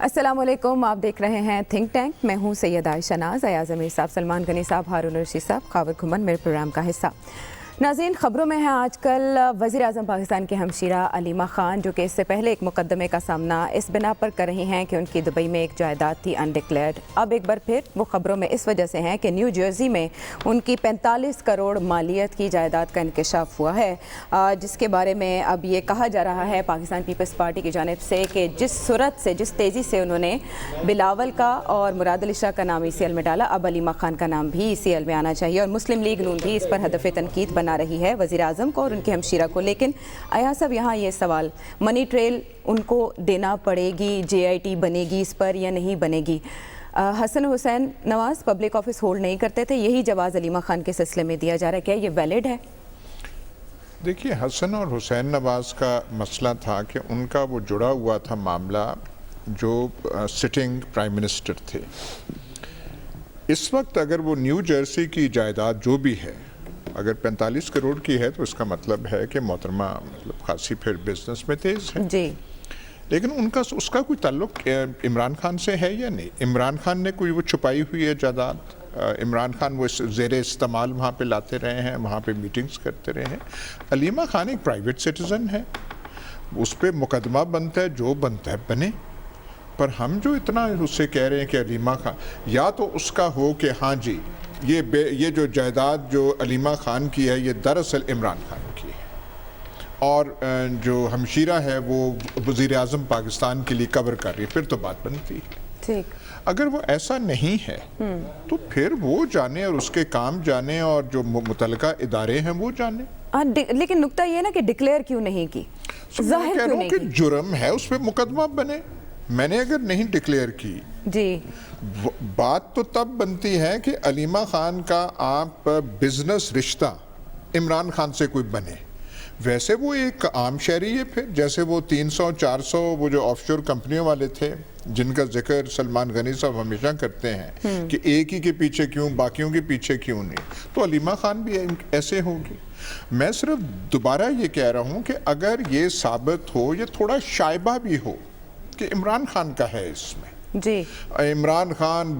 السلام علیکم، آپ دیکھ رہے ہیں تھنک ٹینک. میں ہوں سید عائشہ ناز. ایاز امیر صاحب، سلمان غنی صاحب، ہارون رشید صاحب، خاور گھمن میرے پروگرام کا حصہ. ناظرین، خبروں میں ہیں آج کل وزیر اعظم پاکستان کے ہمشیرہ علیمہ خان، جو کہ اس سے پہلے ایک مقدمے کا سامنا اس بنا پر کر رہی ہیں کہ ان کی دبئی میں ایک جائیداد تھی انڈکلیئرڈ. اب ایک بار پھر وہ خبروں میں اس وجہ سے ہیں کہ نیو جرسی میں ان کی 45 کروڑ مالیت کی جائیداد کا انکشاف ہوا ہے، جس کے بارے میں اب یہ کہا جا رہا ہے پاکستان پیپلز پارٹی کی جانب سے کہ جس سرعت سے، جس تیزی سے انہوں نے بلاول کا اور مراد علی شاہ کا نام ECL میں ڈالا، اب علیمہ خان کا نام بھی ECL میں آنا چاہیے. اور مسلم لیگ نون بھی اس پر ہدف تنقید بنا رہی ہے وزیر اعظم کو اور ان کے ہمشیرہ کو. لیکن ایاز صاحب، یہاں یہ سوال، منی ٹریل ان کو دینا پڑے گی، JIT بنے گی اس پر یا نہیں بنے گی؟ حسن Hussain Nawaz public office hold نہیں کرتے تھے، یہی جواز علیمہ خان کے سلسلے میں دیا جا رہا ہے، کیا یہ ویلڈ ہے؟ دیکھیے، حسن اور حسین نواز کا مسئلہ تھا کہ ان کا وہ جڑا ہوا تھا معاملہ جو سٹنگ پرائم منسٹر تھے. اس وقت اگر وہ نیو جرسی کی جائیداد جو بھی ہے، اگر 45 کروڑ کی ہے تو اس کا مطلب ہے کہ محترمہ خاصی پھر بزنس میں تیز ہے. جی، لیکن اس کا کوئی تعلق عمران خان سے ہے یا نہیں؟ عمران خان نے کوئی وہ چھپائی ہوئی ہے جائیداد؟ عمران خان وہ زیر استعمال وہاں پہ لاتے رہے ہیں، وہاں پہ میٹنگز کرتے رہے ہیں. علیمہ خان ایک پرائیویٹ سٹیزن ہے، اس پہ مقدمہ بنتا ہے، جو بنتا ہے بنے. پر ہم جو اتنا اس سے کہہ رہے ہیں کہ علیمہ خان، یا تو اس کا ہو کہ ہاں جی یہ جو جائیداد جو علیمہ خان کی ہے یہ دراصل عمران خان کی ہے، اور جو ہمشیرہ ہے وہ وزیر اعظم پاکستان کے لیے کور کر رہی ہے، پھر تو بات بنتی ہے. ٹھیک. اگر وہ ایسا نہیں ہے تو پھر وہ جانے اور اس کے کام جانے، اور جو متعلقہ ادارے ہیں وہ جانے. لیکن نقطہ یہ ہے نا کہ ڈکلیئر کیوں نہیں کی؟ ظاہر کیوں نہیں کی؟ کہ جرم ہے، اس پہ مقدمہ بنے. میں نے اگر نہیں ڈکلیئر کی، جی، بات تو تب بنتی ہے کہ علیمہ خان کا آپ بزنس رشتہ عمران خان سے کوئی بنے. ویسے وہ ایک عام شہری ہے، پھر جیسے وہ 300-400 وہ جو آف شور کمپنیوں والے تھے جن کا ذکر سلمان غنی صاحب ہمیشہ کرتے ہیں کہ ایک ہی کے پیچھے کیوں، باقیوں کے پیچھے کیوں نہیں، تو علیمہ خان بھی ایسے ہوگی. میں صرف دوبارہ یہ کہہ رہا ہوں کہ اگر یہ ثابت ہو، یہ تھوڑا شائبہ بھی ہو کہ عمران خان کا ہے اس میں، جی، عمران خان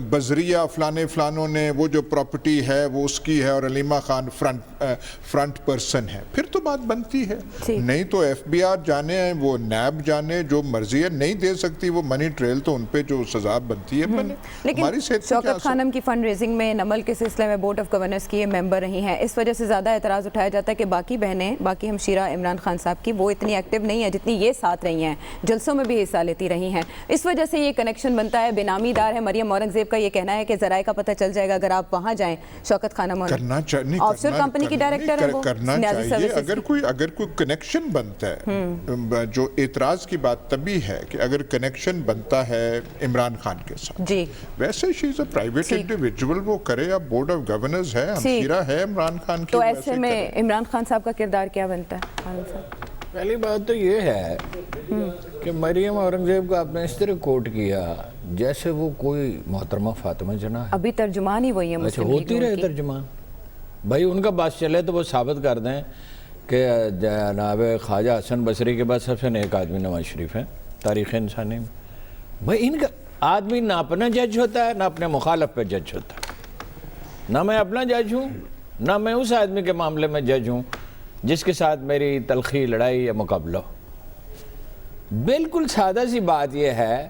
بذریعہ فلانوں نے وہ جو پراپرٹی ہے وہ اس کی ہے اور علیمہ خان فرنٹ پرسن ہے، پھر تو بات بنتی ہے. نہیں تو FBI جانے، وہ نیب جانے، جو مرضی ہے نہیں دے سکتی وہ منی ٹریل، تو ان پہ جو سزا بنتی ہے بنے. لیکن شوکت خانم کی فنڈ ریزنگ میں نمل کے سلسلے میں بورڈ آف گورنرز کی یہ ممبر رہی ہیں، اس وجہ سے زیادہ اعتراض اٹھایا جاتا ہے کہ باقی بہنیں، باقی ہمشیرہ عمران خان صاحب کی، وہ اتنی ایکٹیو نہیں ہیں جتنی یہ ساتھ رہی ہیں، جلسوں میں بھی حصہ لیتی رہی ہیں. اس وجہ سے یہ کنیکشن بنتا ہے. بینامی دار ہے مریم اورنگزیب کا یہ کہنا ہے کہ ذرائع کا پتہ چل جائے گا اگر آپ وہاں جائیں. شوکت خانم آف شور کمپنی کی ڈائریکٹر ہیں، وہ کرنا چاہیے. اگر کوئی کنیکشن بنتا ہے، جو اعتراض کی بات تبھی ہے کہ اگر کنیکشن بنتا ہے عمران خان کے ساتھ. جی، ویسے شی از اے پرائیویٹ انڈیویجول، وہ کرے. اب بورڈ آف گورنرز ہے، ہمشیرہ ہے عمران خان کی، تو ایسے میں عمران خان صاحب کا کردار کیا بنتا ہے؟ پہلی بات تو یہ ہے کہ مریم اورنگزیب کو آپ نے اس طرح کوٹ کیا جیسے وہ کوئی محترمہ فاطمہ جناح ہے. ابھی ترجمان ہی وہی ہے مسلم لیگ ہوتی رہے ترجمان. بھائی ان کا بات چلے تو وہ ثابت کر دیں کہ جناب خواجہ حسن بصری کے بعد سب سے نیک آدمی نواز شریف ہیں تاریخ انسانی میں. بھائی ان کا آدمی نہ اپنا جج ہوتا ہے نہ اپنے مخالف پہ جج ہوتا ہے. نہ میں اپنا جج ہوں، نہ میں اس آدمی کے معاملے میں جج ہوں جس کے ساتھ میری تلخی لڑائی یا مقابلہ ہو. بالکل سادہ سی بات یہ ہے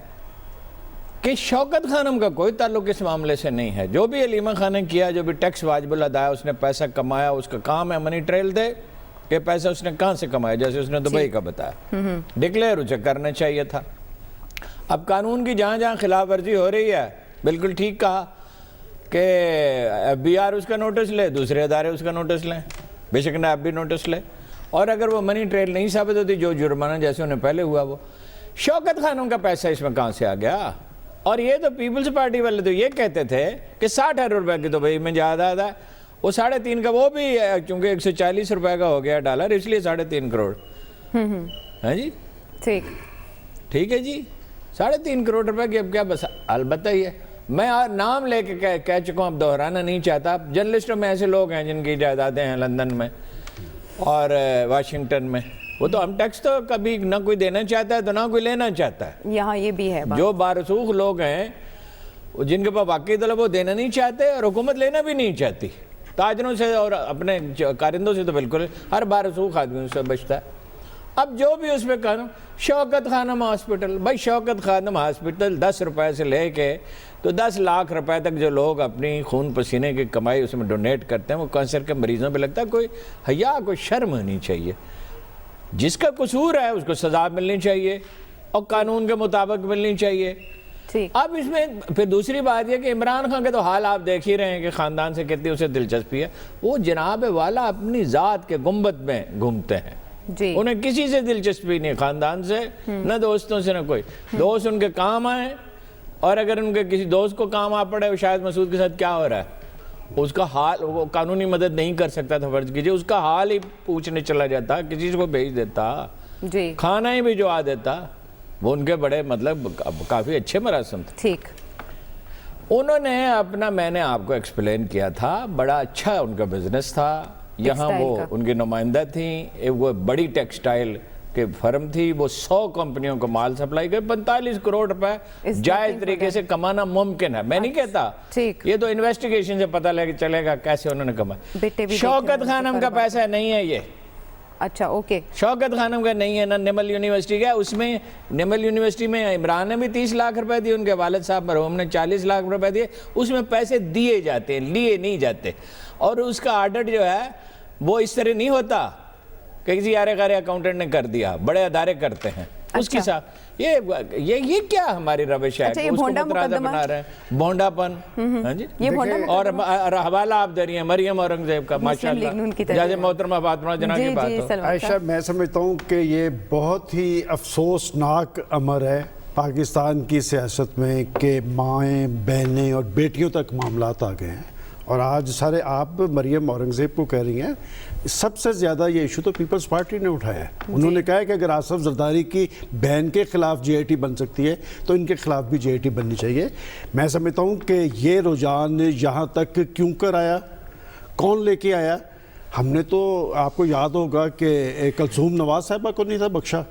کہ شوکت خانم کا کوئی تعلق اس معاملے سے نہیں ہے. جو بھی علیمہ خان نے کیا، جو بھی ٹیکس واجب الاداء، اس نے پیسہ کمایا، اس کا کام ہے منی ٹریل دے کہ پیسہ اس نے کہاں سے کمایا، جیسے اس نے دبئی کا بتایا. ڈکلیئر اسے کرنا چاہیے تھا. اب قانون کی جہاں جہاں خلاف ورزی ہو رہی ہے، بالکل ٹھیک کہا کہ FBI اس کا نوٹس لے، دوسرے ادارے اس کا نوٹس لیں، بے شک نیب بھی نوٹس لے. اور اگر وہ منی ٹریل نہیں ثابت ہوتی، جو جرمانہ جیسے انہیں پہلے ہوا، وہ شوکت خانوں کا پیسہ اس میں کہاں سے آ گیا؟ اور یہ تو پیپلز پارٹی والے تو یہ کہتے تھے کہ 60,000 روپے کی تو بھائی میں جائیداد ہے، وہ 3.5 کا وہ بھی چونکہ 140 روپے کا ہو گیا ڈالر، اس لیے 3.5 کروڑ. ہاں جی، ٹھیک ہے جی، 3.5 کروڑ روپے کی اب کیا بس. البتہ یہ میں نام لے کے کہہ چکا ہوں، اب دہرانا نہیں چاہتا. جرنلسٹوں میں ایسے لوگ ہیں جن کی جائیدادیں ہیں لندن میں اور واشنگٹن میں، وہ تو ہم ٹیکس تو کبھی نہ کوئی دینا چاہتا ہے تو نہ کوئی لینا چاہتا ہے. یہاں یہ بھی ہے بات. جو بارسوخ لوگ ہیں جن کے پاس واقعی طلب وہ دینا نہیں چاہتے اور حکومت لینا بھی نہیں چاہتی. تاجروں سے اور اپنے کارندوں سے تو بالکل ہر بارسوخ آدمی سے بچتا ہے. اب جو بھی اس پہ کہنا شوکت خانم ہاسپٹل، بھائی شوکت خانم ہاسپٹل 10 روپے سے لے کے تو 10 لاکھ روپے تک جو لوگ اپنی خون پسینے کی کمائی اس میں ڈونیٹ کرتے ہیں وہ کینسر کے مریضوں پہ لگتا ہے. کوئی حیا کوئی شرم ہونی چاہیے. جس کا قصور ہے اس کو سزا ملنی چاہیے اور قانون کے مطابق ملنی چاہیے. اب اس میں پھر دوسری بات یہ کہ عمران خان کے تو حال آپ دیکھ ہی رہے ہیں کہ خاندان سے کتنی اسے دلچسپی ہے. وہ جناب والا اپنی ذات کے گنبد میں گھومتے ہیں. انہیں کسی سے دلچسپی نہیں، خاندان سے نہ دوستوں سے نہ کوئی. دوست ان کے کام آئے اور اگر ان کے کسی دوست کو کام آ پڑے شاید مسعود کے ساتھ کیا ہو رہا ہے اس کا حال، وہ قانونی مدد نہیں کر سکتا تھا فرض کیجئے، اس کا حال ہی پوچھنے چلا جاتا، کسی کو بھیج دیتا، کھانا ہی بھجوا دیتا. وہ ان کے بڑے مطلب کافی اچھے مراسم تھے. ٹھیک انہوں نے اپنا، میں نے آپ کو ایکسپلین کیا تھا، بڑا اچھا ان کا بزنس تھا. یہاں وہ ان کی نمائندہ تھیں، وہ بڑی ٹیکسٹائل کے فرم تھی، وہ 100 کمپنیوں کو مال سپلائی کر 45 کروڑ روپے جائز طریقے سے کمانا ممکن ہے. میں نہیں کہتا، یہ تو انویسٹیگیشن سے پتہ چلے گا کیسے انہوں نے کمایا. شوکت خانم کا پیسہ نہیں ہے یہ. اچھا اوکے. شوکت خانم کا نہیں ہے، نہ نمل یونیورسٹی کا. اس میں نمل یونیورسٹی میں عمران نے بھی 30 لاکھ روپے دیے، ان کے والد صاحب مرحوم نے 40 لاکھ روپے دیے. اس میں پیسے دیے جاتے ہیں، لیے نہیں جاتے. اور اس کا آڈٹ جو ہے وہ اس طرح نہیں ہوتا کہ کسی یارے غیر اکاؤنٹنٹ نے کر دیا. بڑے ادارے کرتے ہیں اس کے ساتھ. یہ کیا ہماری روش ہے کہ اس کو مترادف بنا رہے ہیں، بھونڈا پن. اور حوالہ آپ دے رہی ہیں مریم اورنگزیب کا، ماشاءاللہ جیسے محترمہ فاطمہ جناح کی بات ہو. عائشہ، میں سمجھتا ہوں کہ یہ بہت ہی افسوسناک امر ہے پاکستان کی سیاست میں کہ مائیں، بہنیں اور بیٹیوں تک معاملات آ گئے ہیں. اور آج سارے آپ مریم اورنگزیب کو کہہ رہی ہیں، سب سے زیادہ یہ ایشو تو پیپلز پارٹی نے اٹھایا ہے. انہوں نے کہا ہے کہ اگر آصف زرداری کی بہن کے خلاف جے آئی ٹی بن سکتی ہے تو ان کے خلاف بھی جے آئی ٹی بننی چاہیے. میں سمجھتا ہوں کہ یہ رجحان یہاں تک کیوں کر آیا، کون لے کے آیا. ہم نے تو آپ کو یاد ہوگا کہ کلثوم نواز صاحبہ کو نہیں تھا بخشا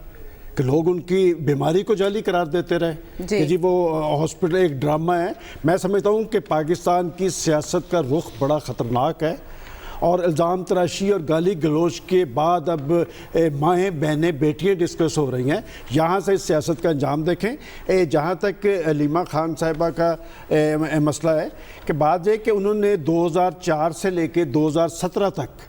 کہ لوگ ان کی بیماری کو جعلی قرار دیتے رہے کہ جی وہ ہاسپٹل ایک ڈرامہ ہے. میں سمجھتا ہوں کہ پاکستان کی سیاست کا رخ بڑا خطرناک ہے اور الزام تراشی اور گالی گلوچ کے بعد اب مائیں، بہنیں، بیٹیاں ڈسکس ہو رہی ہیں. یہاں سے اس سیاست کا انجام دیکھیں. جہاں تک علیمہ خان صاحبہ کا مسئلہ ہے کہ بات یہ کہ انہوں نے 2004 سے لے کے 2017 تک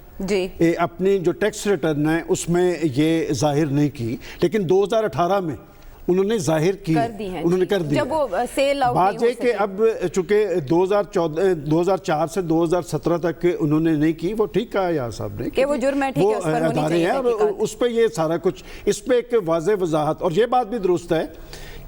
اپنی جو ٹیکس ریٹرن ہے اس میں یہ ظاہر نہیں کی، لیکن 2018 میں انہوں نے ظاہر کی، انہوں نے کر دی. جب وہ سیل آؤٹ بات یہ کہ اب چونکہ 2004 سے 2017 تک انہوں نے نہیں کی، وہ ٹھیک کہا یار صاحب نے کہ وہ جرم ہے، ٹھیک ہے، اس پر ہونی چاہیے اور اس پہ یہ سارا کچھ، اس پہ ایک واضح وضاحت. اور یہ بات بھی درست ہے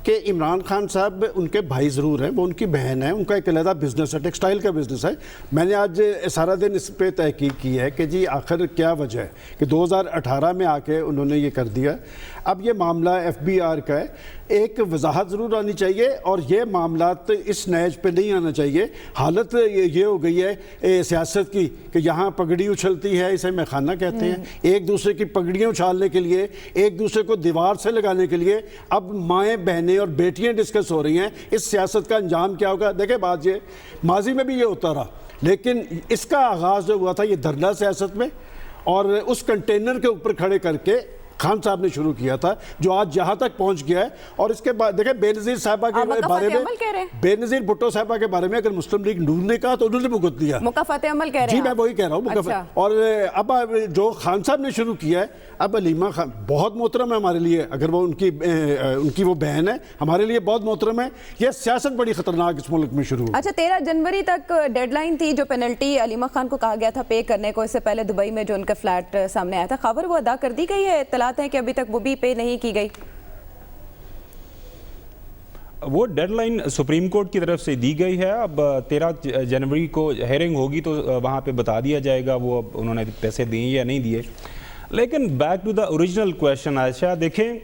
کہ عمران خان صاحب ان کے بھائی ضرور ہیں، وہ ان کی بہن ہے، ان کا ایک علیحدہ بزنس ہے، ٹیکسٹائل کا بزنس ہے. میں نے آج سارا دن اس پہ تحقیق کی ہے کہ جی آخر کیا وجہ ہے کہ 2018 میں آ کے انہوں نے یہ کر دیا. اب یہ معاملہ ایف بی آر کا ہے، ایک وضاحت ضرور آنی چاہیے اور یہ معاملات اس نیج پہ نہیں آنا چاہیے. حالت یہ ہو گئی ہے سیاست کی کہ یہاں پگڑی اچھلتی ہے، اسے میخانہ کہتے ہیں. ایک دوسرے کی پگڑیاں اچھالنے کے لیے، ایک دوسرے کو دیوار سے لگانے کے لیے اب مائیں، بہنیں اور بیٹیاں ڈسکس ہو رہی ہیں. اس سیاست کا انجام کیا ہوگا؟ دیکھیں بات یہ ماضی میں بھی یہ ہوتا رہا، لیکن اس کا آغاز جو ہوا تھا یہ دھرنا سیاست میں اور اس کنٹینر کے اوپر کھڑے کر کے خان صاحب نے شروع کیا تھا جو آج جہاں تک پہنچ گیا ہے. اور اس کے بعد دیکھیں بے نظیر صاحبہ کے بارے میں، بے نظیر بھٹو صاحبہ کے بارے میں اگر مسلم لیگ نون نے کہا تو انہوں نے بھگت دیا. مکافات عمل کہہ رہے ہیں؟ جی میں وہی کہہ رہا ہوں. اور اب جو خان صاحب نے شروع کیا ہے، اب علیمہ خان بہت محترم ہے ہمارے لیے، اگر وہ ان کی وہ بہن ہے، ہمارے لیے بہت محترم ہے. یہ سیاست بڑی خطرناک اس ملک میں شروع. اچھا 13 جنوری تک ڈیڈ لائن تھی جو پینلٹی علیمہ خان کو کہا گیا تھا پے کرنے کو. اس سے پہلے دبئی میں جو ان کا فلیٹ سامنے آیا تھا خبر، وہ ادا کر دی گئی ہے؟ اطلاعات ہیں کہ ابھی تک وہ بھی پے نہیں کی گئی. وہ ڈیڈ لائن سپریم کورٹ کی طرف سے دی گئی ہے. اب 13 جنوری کو ہیئرنگ ہوگی تو وہاں پہ بتا دیا جائے گا وہ اب انہوں نے پیسے دیے یا نہیں دیے. لیکن back to the original question Aisha, دیکھیں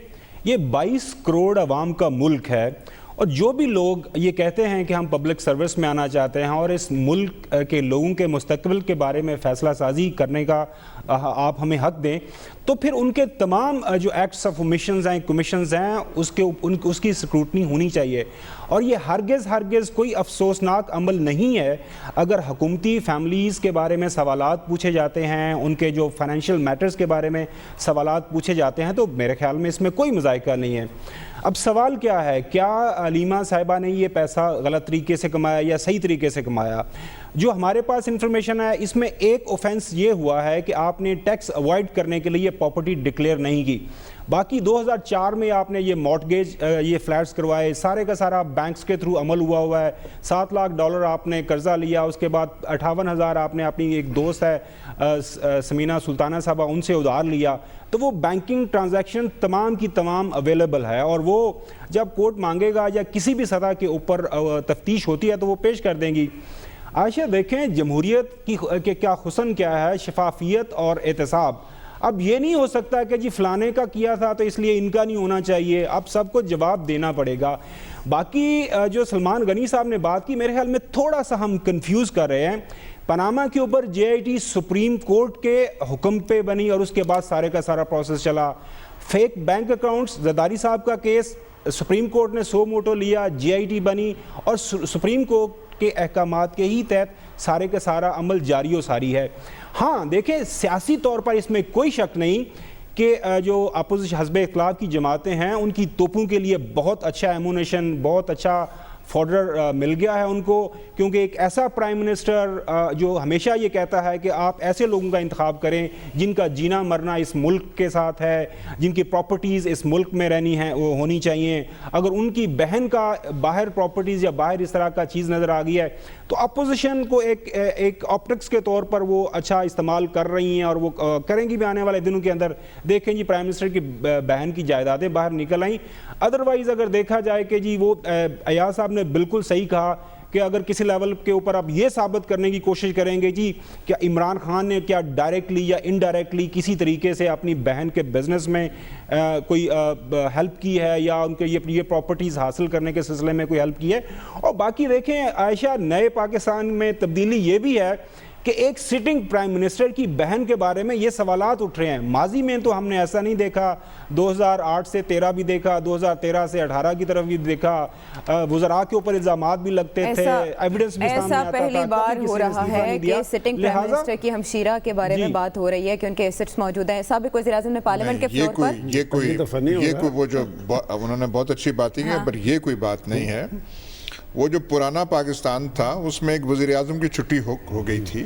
یہ 22 کروڑ عوام کا ملک ہے اور جو بھی لوگ یہ کہتے ہیں کہ ہم پبلک سروس میں آنا چاہتے ہیں اور اس ملک کے لوگوں کے مستقبل کے بارے میں فیصلہ سازی کرنے کا آپ ہمیں حق دیں، تو پھر ان کے تمام جو ایکٹس آف اومیشنز ہیں، کمیشنز ہیں، اس کی اسکروٹنی ہونی چاہیے. اور یہ ہرگز کوئی افسوسناک عمل نہیں ہے اگر حکومتی فیملیز کے بارے میں سوالات پوچھے جاتے ہیں، ان کے جو فائنینشیل میٹرز کے بارے میں سوالات پوچھے جاتے ہیں، تو میرے خیال میں اس میں کوئی مذائقہ نہیں ہے. اب سوال کیا ہے، کیا علیمہ صاحبہ نے یہ پیسہ غلط طریقے سے کمایا یا صحیح طریقے سے کمایا؟ جو ہمارے پاس انفارمیشن ہے اس میں ایک اوفینس یہ ہوا ہے کہ آپ نے ٹیکس اوائڈ کرنے کے لیے پراپرٹی ڈکلیئر نہیں کی. باقی 2004 میں آپ نے یہ مارٹگیج یہ فلیٹس کروائے، سارے کا سارا بینکس کے تھرو عمل ہوا ہے. $7 لاکھ آپ نے قرضہ لیا، اس کے بعد 58,000 آپ نے اپنی ایک دوست ہے سمینہ سلطانہ صاحبہ، ان سے ادھار لیا. تو وہ بینکنگ ٹرانزیکشن تمام کی تمام اویلیبل ہے، اور وہ جب کورٹ مانگے گا یا کسی بھی سطح کے اوپر تفتیش ہوتی ہے تو وہ پیش کر دیں گی. عائشہ دیکھیں جمہوریت کی کیا حسن کیا ہے، شفافیت اور احتساب. اب یہ نہیں ہو سکتا کہ جی فلانے کا کیا تھا تو اس لیے ان کا نہیں ہونا چاہیے، اب سب کو جواب دینا پڑے گا. باقی جو سلمان غنی صاحب نے بات کی، میرے خیال میں تھوڑا سا ہم کنفیوز کر رہے ہیں. پاناما کے اوپر JIT سپریم کورٹ کے حکم پہ بنی اور اس کے بعد سارے کا سارا پروسیس چلا. فیک بینک اکاؤنٹس، زرداری صاحب کا کیس سپریم کورٹ نے سو موٹو لیا، JIT بنی اور سپریم کورٹ کے احکامات کے ہی تحت سارے کا سارا عمل جاری و ساری ہے. ہاں دیکھیں سیاسی طور پر اس میں کوئی شک نہیں کہ جو اپوزیشن حزب اختلاف کی جماعتیں ہیں ان کی توپوں کے لیے بہت اچھا ایمونیشن، بہت اچھا فوڈر مل گیا ہے ان کو، کیونکہ ایک ایسا پرائم منسٹر جو ہمیشہ یہ کہتا ہے کہ آپ ایسے لوگوں کا انتخاب کریں جن کا جینا مرنا اس ملک کے ساتھ ہے، جن کی پراپرٹیز اس ملک میں رہنی ہیں، وہ ہونی چاہیے. اگر ان کی بہن کا باہر پراپرٹیز یا باہر اس طرح کا چیز نظر آ گئی ہے تو اپوزیشن کو ایک آپٹکس کے طور پر وہ اچھا استعمال کر رہی ہیں، اور وہ کریں گی بھی آنے والے دنوں کے اندر. دیکھیں جی پرائم منسٹر کی بہن کی جائیدادیں باہر نکل آئیں. ادروائز اگر دیکھا جائے کہ جی وہ ایاز صاحب نے بالکل صحیح کہا کہ اگر کسی لیول کے اوپر آپ یہ ثابت کرنے کی کوشش کریں گے جی کہ عمران خان نے کیا ڈائریکٹلی یا انڈائریکٹلی کسی طریقے سے اپنی بہن کے بزنس میں کوئی ہیلپ کی ہے یا ان کے یہ پراپرٹیز حاصل کرنے کے سلسلے میں کوئی ہیلپ کی ہے. اور باقی دیکھیں عائشہ، نئے پاکستان میں تبدیلی یہ بھی ہے کہ ایک سٹنگ پرائم منسٹر کی بہن کے بارے میں یہ سوالات اٹھ رہے ہیں. ماضی میں تو ہم نے ایسا نہیں دیکھا، 2008 سے 13 بھی دیکھا، 2013 سے 18 کی طرف بھی دیکھا، وزراء کے اوپر الزامات بھی لگتے تھے، ایویڈنس بھی سامنے آتا تھا. ایسا پہلی بار ہو رہا ہے کہ سٹنگ پرائم منسٹر کی ہمشیرہ کے بارے میں بات ہو رہی ہے کہ ان کے ایسٹس موجود ہیں. سابق وزیر اعظم نے پارلیمنٹ کے فلور پر یہ کوئی وہ جو انہوں نے بہت اچھی باتیں کی، پر یہ کوئی بات نہیں ہے. وہ جو پرانا پاکستان تھا اس میں ایک وزیر اعظم کی چھٹی ہو گئی تھی.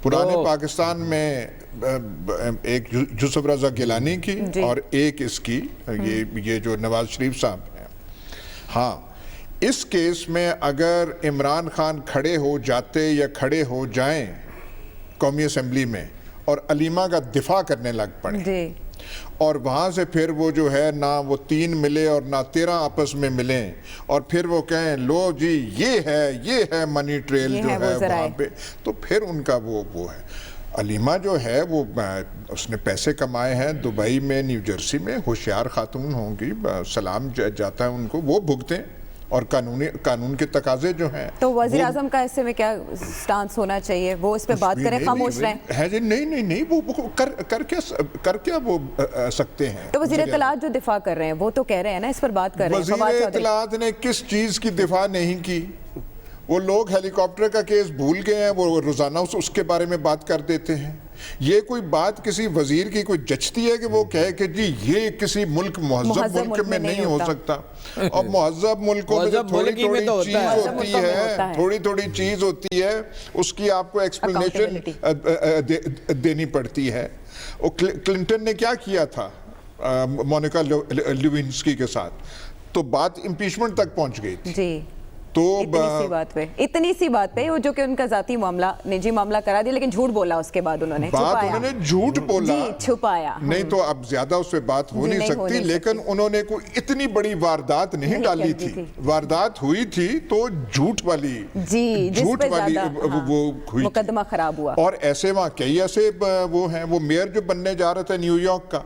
پرانے پاکستان میں ایک یوسف رضا گیلانی کی اور ایک اس کی یہ جو نواز شریف صاحب ہیں. ہاں اس کیس میں اگر عمران خان کھڑے ہو جاتے یا کھڑے ہو جائیں قومی اسمبلی میں اور علیمہ کا دفاع کرنے لگ پڑے اور وہاں سے پھر وہ جو ہے نہ وہ 3 ملے اور نہ 13 آپس میں ملیں اور پھر وہ کہیں لو جی یہ ہے منی ٹریل جو ہے وہاں پہ، تو پھر ان کا وہ ہے. علیمہ جو ہے وہ اس نے پیسے کمائے ہیں دبئی میں، نیو جرسی میں. ہوشیار خاتون ہوں گی، سلام جاتا ہے ان کو، وہ بھگتیں اور قانون کے تقاضے جو ہیں. تو وزیر اعظم کا اس میں کیا سٹانس ہونا چاہیے؟ وہ اس پہ بات کریں، خاموش رہیں؟ جی نہیں وہ کر کیا وہ سکتے ہیں. تو وزیر اطلاعات جو دفاع کر رہے ہیں وہ تو کہہ رہے ہیں نا، اس پر بات کر رہے ہیں. وزیر اطلاعات نے کس چیز کی دفاع نہیں کی؟ وہ لوگ ہیلی کاپٹر کا کیس بھول گئے ہیں، وہ روزانہ اس کے بارے میں بات کر دیتے ہیں. یہ کوئی بات کسی وزیر کی کوئی جچتی ہے کہ وہ کہے کہ جی یہ کسی مہذب ملک میں نہیں ہو سکتا؟ اور مہذب ملکوں میں تھوڑی تھوڑی چیز ہوتی ہے، اس کی آپ کو ایکسپلینیشن دینی پڑتی ہے. کلنٹن نے کیا کیا تھا مونیکا لیوینسکی کے ساتھ؟ تو بات امپیچمنٹ تک پہنچ گئی تھی. تو اتنی سی بات پہ جو کہ ان کا ذاتی معاملہ، نجی معاملہ کرا دیا، لیکن جھوٹ بولا اس کے بعد انہوں نے جھوٹ بولا، چھپایا. نہیں تو اب زیادہ اس پہ بات ہو نہیں سکتی، لیکن انہوں نے کوئی اتنی بڑی واردات نہیں ڈالی تھی. واردات ہوئی تھی تو جھوٹ والی وہ مقدمہ خراب ہوا. اور ایسے وہاں کئی ایسے وہ ہیں، وہ میئر جو بننے جا رہے تھے نیو یارک کا،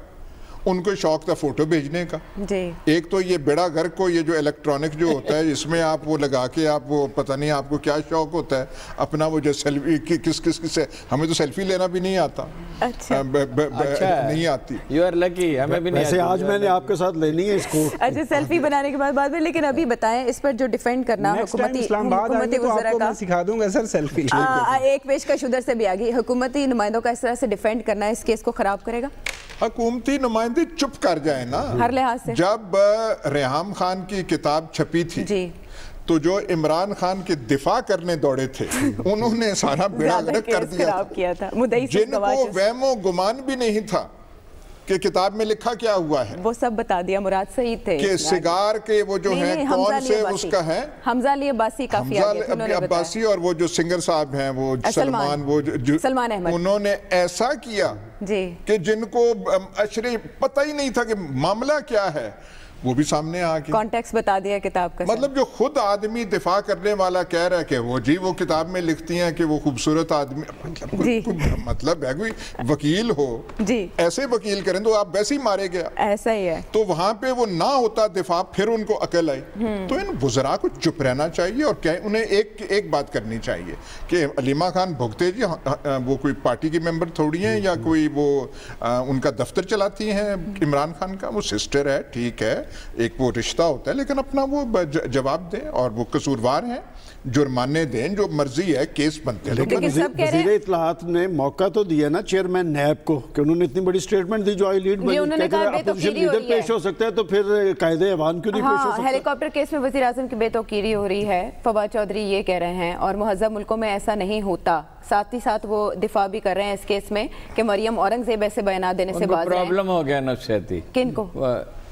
ان کو شوق تھا فوٹو بھیجنے کا. جی ایک تو یہ بڑا گھر کو یہ جو الیکٹرانک جو ہوتا ہے جس میں آپ وہ لگا کے آپ وہ پتہ نہیں آپ کو کیا شوق ہوتا ہے اپنا وہ جو سیلفی کس سے, ہمیں تو سیلفی لینا بھی نہیں آتا. اچھا نہیں آتی. یو آر لکی, ہمیں بھی نہیں ویسے آج میں نے آپ کے ساتھ لینی ہے اس کو. اچھا سیلفی بنانے کے بعد میں, لیکن ابھی بتائیں اس پر جو ڈیفینڈ کرنا حکومتی وزراء کا, سکھا دوں گا سر سیلفی. ایک پیشکش ادھر سے بھی آ گئی, حکومتی نمائندوں کا اس طرح سے ڈیفینڈ کرنا اس کیس کو خراب کرے گا. حکومتی نمائندے چپ کر جائیں نا. ہر لحاظ سے جب ریحام خان کی کتاب چھپی تھی جی تو جو عمران خان کے دفاع کرنے دوڑے تھے انہوں نے سارا بیڑا غرق کر دیا تھا. جن کو وہم و گمان بھی نہیں تھا کہ کتاب میں لکھا کیا ہوا ہے, وہ سب بتا دیا. مراد سعید تھے کہ سگار کے وہ جو ہیں کون سے اس کا ہے, حمزہ علی عباسی کافی عباسی, اور وہ جو سنگر صاحب ہیں وہ سلمان احمد, انہوں نے ایسا کیا جی کہ جن کو اشرے پتہ ہی نہیں تھا کہ معاملہ کیا ہے, وہ بھی سامنے آ گئی. کانٹیکس بتا دیا کتاب کا. مطلب جو خود آدمی دفاع کرنے والا کہہ رہا ہے کہ وہ کتاب میں لکھتی ہیں کہ وہ خوبصورت آدمی, مطلب ہے کوئی وکیل ہو جی ایسے وکیل کریں تو آپ ویسے ہی مارے گیا. ایسا ہی ہے. تو وہاں پہ وہ نہ ہوتا دفاع, پھر ان کو عقل آئی. تو ان وزراء کو چپ رہنا چاہیے اور انہیں ایک بات کرنی چاہیے کہ علیمہ خان بھگتے جی وہ کوئی پارٹی کی ممبر تھوڑی ہیں یا کوئی وہ ان کا دفتر چلاتی ہیں عمران خان کا, وہ سسٹر ہے, ٹھیک ہے, ایک وہ رشتہ ہوتا ہے, لیکن اپنا وہ جواب دیں اور وہ قصوروار ہیں, جرمانے دیں, جو مرضی ہے, کیس بنتے ہیں. لیکن وزیر اطلاعات نے موقع تو دیا نا چیئرمین نیب کو کہ انہوں نے اتنی بڑی سٹیٹمنٹ دی جو آئی لیڈ بنی, کہتے ہیں اپوزیشن لیڈر پیش ہو سکتا ہے تو پھر قائد ایوان کیوں نہیں پیش ہو سکتا. ہیلی کاپٹر کیس میں وزیر اعظم کی بے توقیری ہو رہی ہے, فواد چودھری یہ کہہ رہے ہیں, اور مہذب ملکوں میں ایسا نہیں ہوتا. ساتھ ہی ساتھ وہ دفاع بھی کر رہے ہیں اس کیس میں کہ مریم اورنگزیب ایسے بیانات دینے سے باز ہیں. پرابلم ہو گیا نفسیاتی. کن کو؟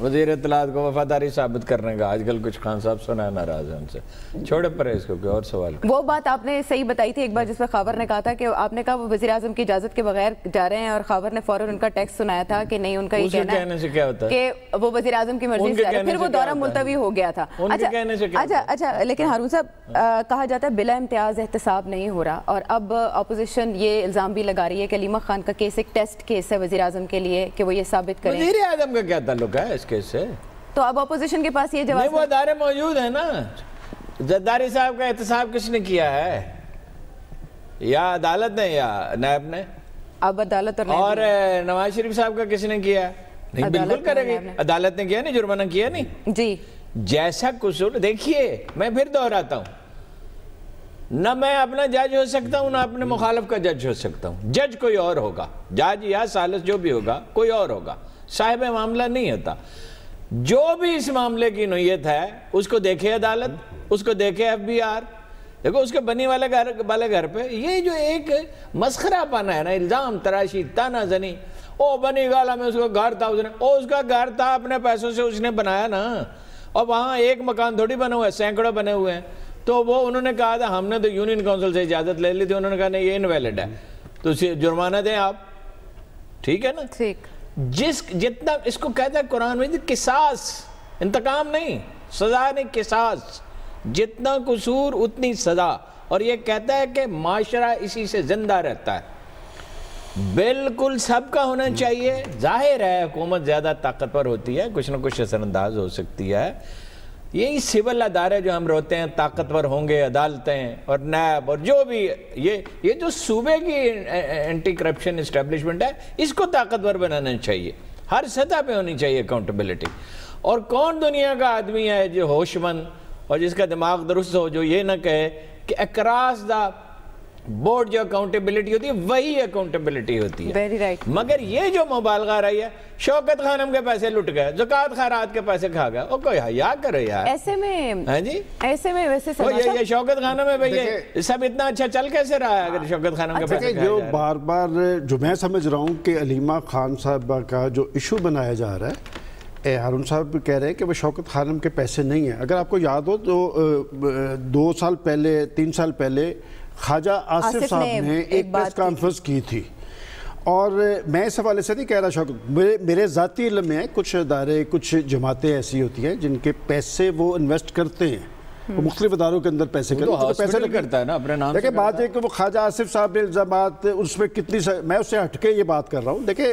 وزیر اطلاعات کو وفاداری ثابت کرنے کا. آج کل کچھ خان صاحب سنا ناراض ہیں ان سے, چھوڑے پر اس کو کوئی اور سوال. وہ بات آپ نے صحیح بتائی تھی ایک بار جس پہ خاور نے کہا تھا کہ آپ نے کہا وہ وزیر اعظم کی اجازت کے بغیر جا رہے ہیں, اور خاور نے فوراً ان کا ٹیکسٹ سنایا تھا کہ نہیں, ان کا یہ کہنا سے کیا ہوتا ہے کہ وہ وزیر اعظم کی مرضی سے جا رہے ہیں, پھر وہ دورہ ملتوی ہو گیا تھا. اچھا لیکن ہارون صاحب کہا جاتا ہے بلا امتیاز احتساب نہیں ہو رہا, اور اب اپوزیشن یہ الزام بھی لگا رہی ہے کہ علیمہ خان کا کیس ایک ٹیسٹ کیس ہے وزیر اعظم کے لیے کہ وہ یہ ثابت کریں. وزیر اعظم کا کیا تعلق ہے اس کیس سے؟ تو اب اپوزیشن کے پاس یہ جواب نہیں, وہ ادارے موجود ہیں نا. زرداری صاحب کا احتساب کس نے کیا ہے, یا عدالت نے یا نیب نے؟ اب عدالت اور نواز شریف صاحب کا کس نے کیا؟ نہیں, بالکل کرے گی عدالت نے کیا نہیں, جرمانہ کیا نہیں جی. جیسا قصور دیکھیے, میں پھر دہراتا ہوں, نہ میں اپنا جج ہو سکتا ہوں نہ اپنے مخالف کا جج ہو سکتا ہوں. جج کوئی اور ہوگا, جج یا ثالث جو بھی ہوگا کوئی اور ہوگا, صاحب معاملہ نہیں ہوتا. جو بھی اس معاملے کی نوعیت ہے اس کو دیکھے عدالت, اس کو دیکھے ایف بی آر. دیکھو اس کے بنی والے گھر پہ یہ جو ایک مسخرہ پانا ہے نا, الزام تراشی, تانا زنی, او بنی گالا میں اس کا گھر تھا, اس کا گھر تھا اپنے پیسوں سے اس نے بنایا نا, اور وہاں ایک مکان تھوڑی بنا ہوا ہے, سینکڑوں بنے ہوئے ہیں. تو وہ انہوں نے کہا تھا ہم نے تو یونین کونسل سے اجازت لے لی تھی, انہوں نے کہا نہیں یہ انویلڈ ہے, تو اسے جرمانہ دیں آپ, ٹھیک ہے نا. ٹھیک. جتنا اس کو کہتا ہے قرآن میں قصاص, انتقام نہیں, سزا نہیں, قصاص, جتنا قصور اتنی سزا. اور یہ کہتا ہے کہ معاشرہ اسی سے زندہ رہتا ہے. بالکل سب کا ہونا چاہیے. ظاہر ہے حکومت زیادہ طاقتور ہوتی ہے, کچھ نہ کچھ اثر انداز ہو سکتی ہے. یہی سول ادارے جو ہم روتے ہیں طاقتور ہوں گے, عدالتیں اور نیب اور جو بھی یہ جو صوبے کی اینٹی کرپشن اسٹیبلشمنٹ ہے, اس کو طاقتور بنانا چاہیے. ہر سطح پہ ہونی چاہیے اکاؤنٹیبلٹی. اور کون دنیا کا آدمی ہے جو ہوش مند اور جس کا دماغ درست ہو, جو یہ نہ کہے کہ اکراس دا بورڈ جو اکاؤنٹیبلٹی ہوتی ہے وہی اکاؤنٹیبلٹی ہوتی ہے. Very right. مگر یہ جو مبالغہ رہی ہے, شوکت خانم کے پیسے لٹ گئے, زکوٰۃ خیرات کے پیسے کھا گئے, او کوئی حیا کرو یار. ایسے میں ویسے یہ شوکت خانم ہے بھئی, یہ سب اتنا اچھا چل کیسے رہا ہے اگر شوکت خانم کے پیسے کھائے جو بار بار جو میں سمجھ رہا ہوں کہ علیمہ خان صاحبہ کا جو ایشو بنایا جا رہا ہے, ہارون صاحب کہہ رہے ہیں کہ وہ شوکت خانم کے پیسے نہیں ہیں. اگر آپ کو یاد ہو تو 2 سال پہلے 3 سال پہلے خواجہ آصف صاحب نے ایک پریس کانفرنس کی تھی, اور میں اس حوالے سے نہیں کہہ رہا شوکت, میرے ذاتی علم میں کچھ ادارے کچھ جماعتیں ایسی ہوتی ہیں جن کے پیسے وہ انویسٹ کرتے ہیں, وہ مختلف اداروں کے اندر پیسے کرتا ہے نا اپنے نام. دیکھیں بات ہے کہ وہ خواجہ آصف صاحب نے الزامات اس میں کتنی, میں اس سے ہٹ کے یہ بات کر رہا ہوں. دیکھیں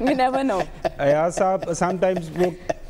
We never know।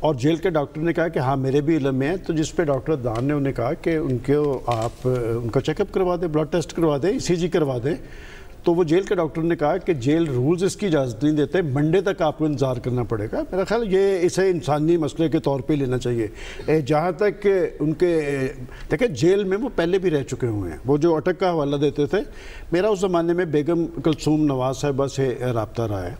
اور جیل کے ڈاکٹر نے کہا کہ ہاں میرے بھی علم میں ہے, تو جس پہ ڈاکٹر عدنان نے انہیں کہا کہ ان کو آپ ان کا چیک اپ کروا دیں, بلڈ ٹیسٹ کروا دیں, ECG کروا دیں. تو وہ جیل کے ڈاکٹر نے کہا کہ جیل رولز اس کی اجازت نہیں دیتے, منڈے تک آپ کو انتظار کرنا پڑے گا. میرا خیال یہ اسے انسانی مسئلے کے طور پہ لینا چاہیے. جہاں تک ان کے دیکھیں جیل میں وہ پہلے بھی رہ چکے ہوئے ہیں, وہ جو اٹک کا حوالہ دیتے تھے, میرا اس زمانے میں بیگم کلثوم نواز صاحبہ سے رابطہ رہا ہے.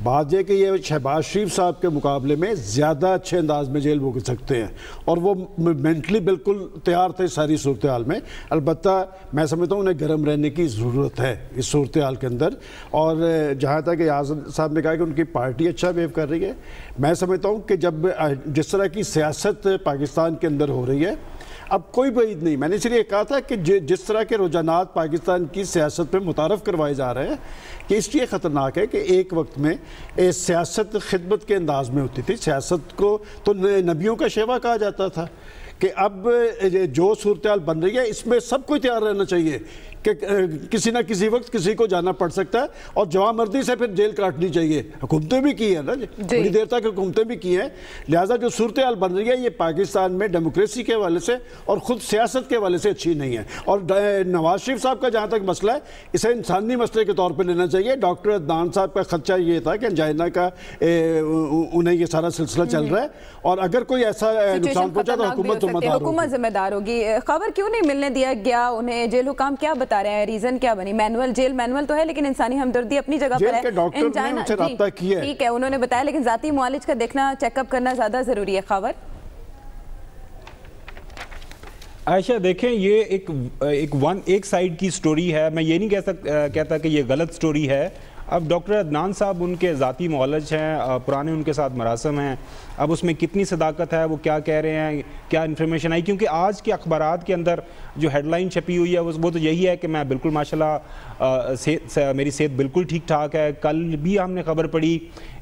بات یہ کہ یہ شہباز شریف صاحب کے مقابلے میں زیادہ اچھے انداز میں جیل بھگ سکتے ہیں, اور وہ مینٹلی بالکل تیار تھے ساری صورتحال میں. البتہ میں سمجھتا ہوں انہیں گرم رہنے کی ضرورت ہے اس صورتحال کے اندر. اور جہاں تک ایاز صاحب نے کہا کہ ان کی پارٹی اچھا بیہیو کر رہی ہے, میں سمجھتا ہوں کہ جب جس طرح کی سیاست پاکستان کے اندر ہو رہی ہے, اب کوئی بعید نہیں. میں نے اس لیے کہا تھا کہ جس طرح کے رجحانات پاکستان کی سیاست پہ متعارف کروائے جا رہے ہیں, کہ اس لیے خطرناک ہے کہ ایک وقت میں سیاست خدمت کے انداز میں ہوتی تھی. سیاست کو تو نبیوں کا شیوا کہا جاتا تھا, کہ اب جو صورتحال بن رہی ہے اس میں سب کو تیار رہنا چاہیے کہ کسی نہ کسی وقت کسی کو جانا پڑ سکتا ہے, اور جوامردی سے پھر جیل کاٹنی چاہیے. حکومتیں بھی کی ہیں نا, بڑی دیر تک حکومتیں بھی کی ہیں. لہٰذا جو صورتحال بن رہی ہے یہ پاکستان میں ڈیموکریسی کے حوالے سے اور خود سیاست کے حوالے سے اچھی نہیں ہے. اور نواز شریف صاحب کا جہاں تک مسئلہ ہے, اسے انسانی مسئلے کے طور پہ لینا چاہیے. ڈاکٹر عدنان صاحب کا خدشہ یہ تھا کہ انجائنا کا انہیں یہ سارا سلسلہ چل رہا ہے, اور اگر کوئی ایسا نقصان پہنچا تو حکومت ذمہ دار ہوگی. خبر کیوں نہیں ملنے دیا گیا انہیں؟ جیل حکام کیا بتا رہے ہیں, ریزن کیا بنی؟ مینول, جیل مینول تو ہے لیکن انسانی ہمدردی اپنی جگہ پر ہے. جیل کے ڈاکٹر نے ان سے رابطہ کیا ہے, ٹھیک ہے, انہوں نے بتایا, لیکن ذاتی معالج کا دیکھنا, چیک اپ کرنا زیادہ ضروری ہے. خبر عائشہ دیکھیں, یہ ایک سائیڈ کی سٹوری ہے. میں یہ نہیں کہتا کہ یہ غلط سٹوری ہے. اب ڈاکٹر عدنان صاحب ان کے ذاتی معالج ہیں, پرانے ان کے ساتھ مراسم ہیں. اب اس میں کتنی صداقت ہے, وہ کیا کہہ رہے ہیں, کیا انفارمیشن آئی, کیونکہ آج کے اخبارات کے اندر جو ہیڈ لائن چھپی ہوئی ہے وہ تو یہی ہے کہ میں بالکل ماشاءاللہ میری صحت بالکل ٹھیک ٹھاک ہے. کل بھی ہم نے خبر پڑھی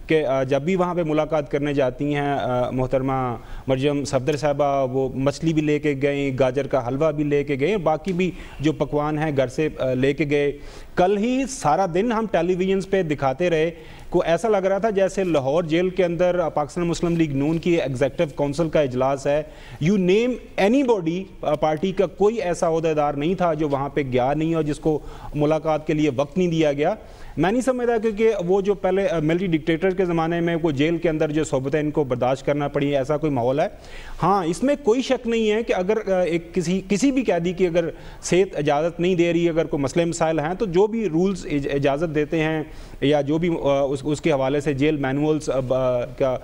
کہ جب بھی وہاں پہ ملاقات کرنے جاتی ہیں محترمہ مریم صفدر صاحبہ, وہ مچھلی بھی لے کے گئیں, گاجر کا حلوہ بھی لے کے گئے, باقی بھی جو پکوان ہیں گھر سے لے کے گئے. کل ہی سارا دن ہم ٹیلی ویژنز پہ دکھاتے رہے, کو ایسا لگ رہا تھا جیسے لاہور جیل کے اندر پاکستان مسلم لیگ نون کی ایگزیکٹو کونسل کا اجلاس ہے. You name any body, party کا کوئی ایسا عہدیدار نہیں تھا جو وہاں پہ گیا نہیں اور جس کو ملاقات کے لیے وقت نہیں دیا گیا. میں نہیں سمجھتا کیونکہ وہ جو پہلے ملٹری ڈکٹیٹر کے زمانے میں وہ جیل کے اندر جو صحبتیں ان کو برداشت کرنا پڑی, ایسا کوئی ماحول ہے. ہاں اس میں کوئی شک نہیں ہے کہ اگر ایک کسی بھی قیدی کی اگر صحت اجازت نہیں دے رہی, اگر کوئی مسئلے مسائل ہیں, تو جو بھی رولز اجازت دیتے ہیں یا جو بھی اس کے حوالے سے جیل مینولز کا